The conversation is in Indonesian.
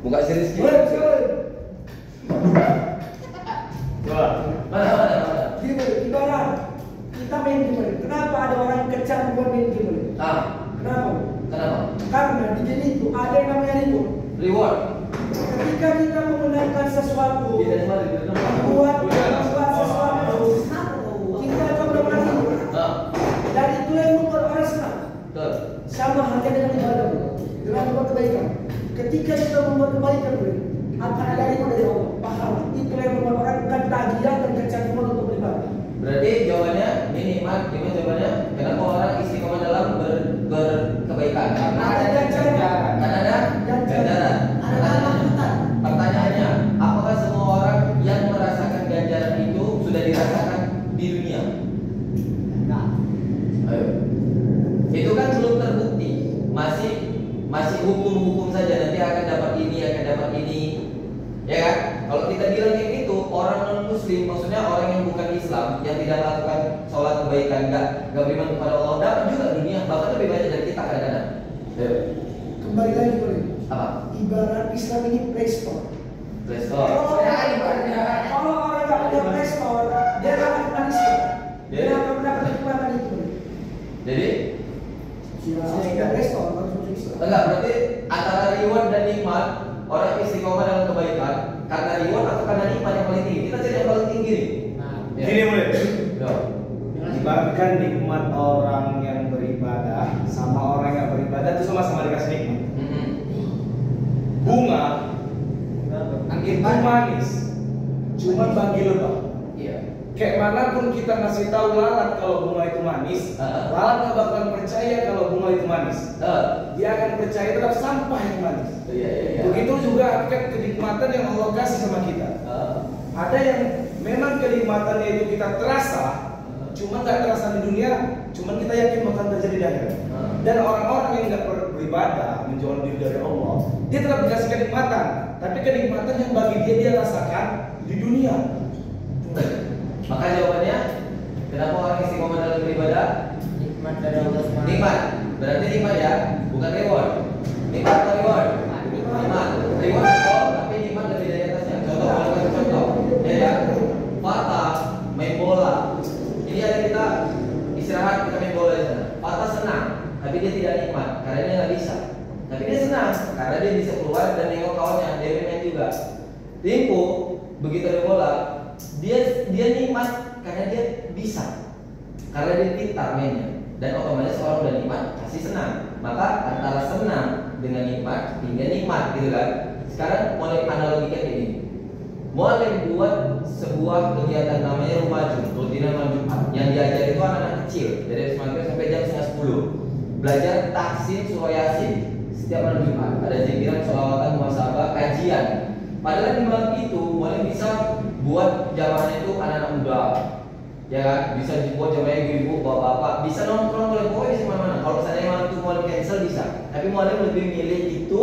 Buka series Boleh, boleh. Coba. Mana? Gini boleh, ibarat kita main game boleh. Kenapa ada orang kencang buat main game boleh? Kenapa? Karena di game itu ada yang namanya reward. Ketika kita memenangkan sesuatu, membuat sesuatu, kita akan mendapat reward. Dan itulah yang membuat orang senang. Sama halnya dengan ibadah, dengan membuat kebaikan. Ketika kita membuat kebaikan, akan ada reward dari Allah. Paham? Itulah yang membuat orang ketagihan dan kecanduan untuk beribadah. Berarti jawabannya minimal, gimana jawabannya? Kenapa orang istiqomah dalam berkebaikan? Karena ada ganjaran. Karena ada ganjaran. Pertanyaannya, apakah semua orang yang merasakan ganjaran itu sudah dirasakan di dunia? Nah, Ayo. Itu kan belum terbukti, masih hukum-hukum saja. Nanti akan dapat ini, ya kan? Kalau kita bilang kayak gitu, orang non Muslim, maksudnya orang yang bukan Islam, yang tidak melakukan sholat kebaikan, nggak beriman kepada Allah, dapat juga dunia, bahkan lebih banyak dari kita kadang-kadang. Kembali lagi boleh. Apa? Ibarat Islam ini Play Store. Kalau orang nggak punya Play Store, dia nggak akan pernah Islam. Dia nggak akan pernah kenikmatan itu. Jadi? Jika Play Store harus masuk Islam. Enggak, berarti antara reward dan nikmat, orang istiqomah dalam kebaikan karena reward atau karena nikmat yang paling tinggi? Kita cari yang paling tinggi nih. Gini boleh. Yo. Ibaratkan nikmat orang yang beribadah sama orang yang beribadah itu sama-sama dikasih nikmat. Bunga itu manis, cuma bagi lebah. Iya. Kayak manapun kita ngasih tahu lalat kalau bunga itu manis, lalat nggak bakalan percaya kalau bunga itu manis. Dia akan percaya tetap sampah yang manis. Iya. Begitu juga hakikat kenikmatan yang Allah kasih sama kita. Ada yang memang kenikmatannya itu kita terasa, cuma nggak terasa di dunia, cuma kita yakin bakal terjadi di akhirat. Dan orang-orang yang nggak beribadah, menjual diri dari Allah, dia tetap dikasih kenikmatan, tapi kenikmatan yang bagi dia rasakan di dunia. Maka jawabannya, kenapa orang istiqomah dalam beribadah? Nikmat dari Allah SWT. Nikmat, berarti nikmat ya, bukan reward. Nikmat atau reward? Nikmat. Reward betul, tapi nikmat lebih dari atasnya. Contoh. Ya, Fatah main bola. Ini ada kita istirahat, kita main bola di sana. Fatah senang, tapi dia tidak nikmat karena dia nggak bisa. Tapi dia senang karena dia bisa keluar dan nengok kawannya, dia main juga. Timpo begitu ada bola, dia nikmat karena dia bisa, karena dia pintar mainnya. Dan otomatis orang udah nikmat pasti senang. Maka antara senang dengan nikmat, hingga nikmat gitu kan. Sekarang mulai analogikan ini. Mulai buat sebuah kegiatan namanya rumah rutinan malam Jumat. Yang diajar itu anak-anak kecil dari habis maghrib sampai jam 9:30. Belajar tahsin surah Yasin setiap malam Jumat. Ada zikiran, sholawatan, muhasabah, kajian. Padahal di malam itu mulai bisa buat jamaahnya itu anak-anak muda. Ya kan, bisa dibuat jamaahnya ibu-ibu, bapak-bapak, bisa nongkrong boleh pokoknya di mana-mana. Kalau misalnya malam itu mau cancel bisa, tapi mau lebih milih itu